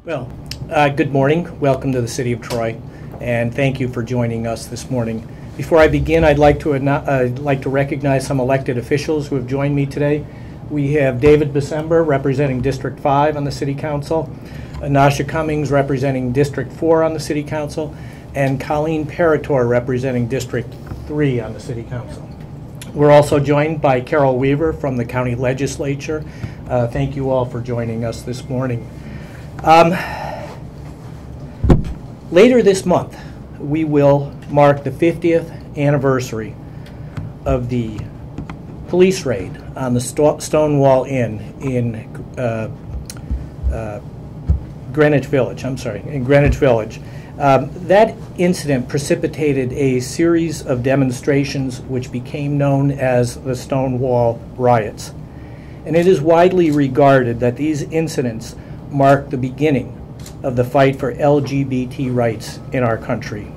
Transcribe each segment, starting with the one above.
Well, good morning. Welcome to the City of Troy, and thank you for joining us this morning. Before I begin, I'd like to recognize some elected officials who have joined me today. We have David Becember representing District 5 on the City Council, Anasha Cummings representing District 4 on the City Council, and Colleen Parator representing District 3 on the City Council. We're also joined by Carol Weaver from the County Legislature. Thank you all for joining us this morning. Later this month, we will mark the 50th anniversary of the police raid on the Stonewall Inn in Greenwich Village. That incident precipitated a series of demonstrations which became known as the Stonewall Riots. And it is widely regarded that these incidents marked the beginning of the fight for LGBT rights in our country.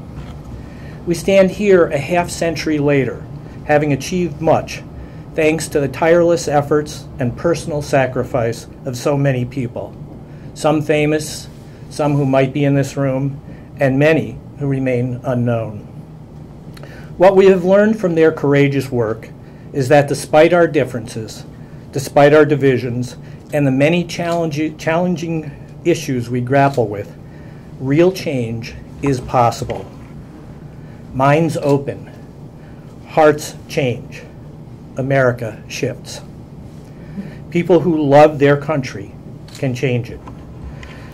We stand here a half-century later, having achieved much, thanks to the tireless efforts and personal sacrifice of so many people, some famous, some who might be in this room, and many who remain unknown. What we have learned from their courageous work is that despite our differences, despite our divisions, and the many challenging issues we grapple with, real change is possible. Minds open, hearts change, America shifts. People who love their country can change it.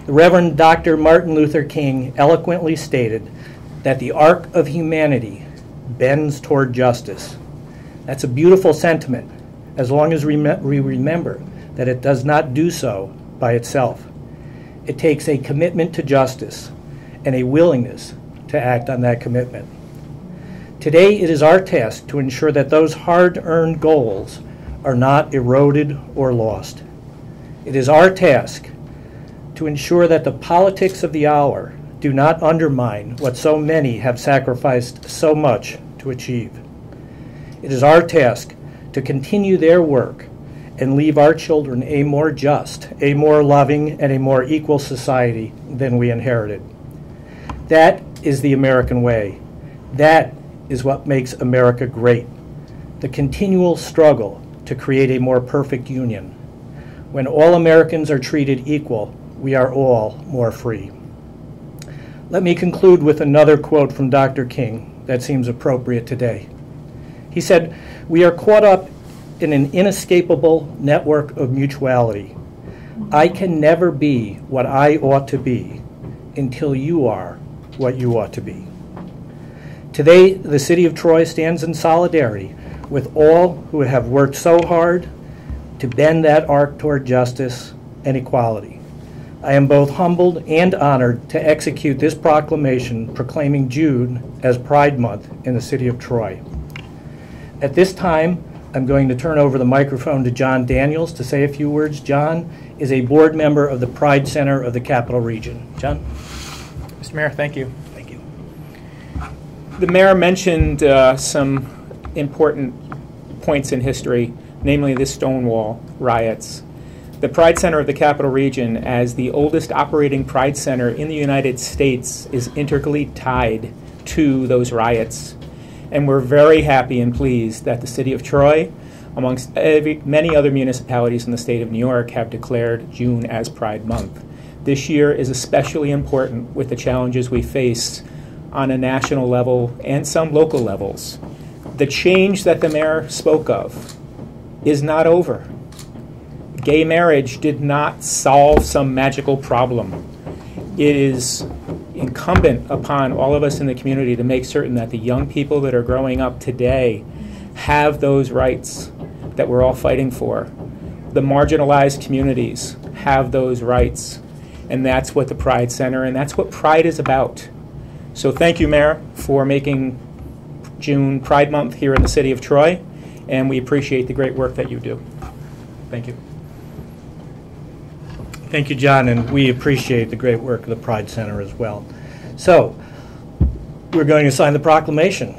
The Reverend Dr. Martin Luther King eloquently stated that the arc of humanity bends toward justice. That's a beautiful sentiment, as long as we remember that it does not do so by itself. It takes a commitment to justice and a willingness to act on that commitment. Today, it is our task to ensure that those hard-earned goals are not eroded or lost. It is our task to ensure that the politics of the hour do not undermine what so many have sacrificed so much to achieve. It is our task to continue their work and leave our children a more just, a more loving, and a more equal society than we inherited. That is the American way. That is what makes America great, the continual struggle to create a more perfect union. When all Americans are treated equal, we are all more free. Let me conclude with another quote from Dr. King that seems appropriate today. He said, "We are caught up in an inescapable network of mutuality. I can never be what I ought to be until you are what you ought to be." Today, the City of Troy stands in solidarity with all who have worked so hard to bend that arc toward justice and equality. I am both humbled and honored to execute this proclamation proclaiming June as Pride Month in the City of Troy. At this time, I'm going to turn over the microphone to John Daniels to say a few words. John is a board member of the Pride Center of the Capital Region. John? Mr. Mayor, thank you. Thank you. The mayor mentioned some important points in history, namely the Stonewall riots. The Pride Center of the Capital Region, as the oldest operating Pride Center in the United States, is integrally tied to those riots. And we're very happy and pleased that the City of Troy, amongst many other municipalities in the state of New York, have declared June as Pride Month. This year is especially important with the challenges we face on a national level and some local levels. The change that the mayor spoke of is not over. Gay marriage did not solve some magical problem. It is incumbent upon all of us in the community to make certain that the young people that are growing up today have those rights that we're all fighting for. The marginalized communities have those rights, and that's what the Pride Center and that's what Pride is about. So thank you, Mayor, for making June Pride Month here in the City of Troy, and we appreciate the great work that you do. Thank you. Thank you, John, and we appreciate the great work of the Pride Center as well. So, we're going to sign the proclamation.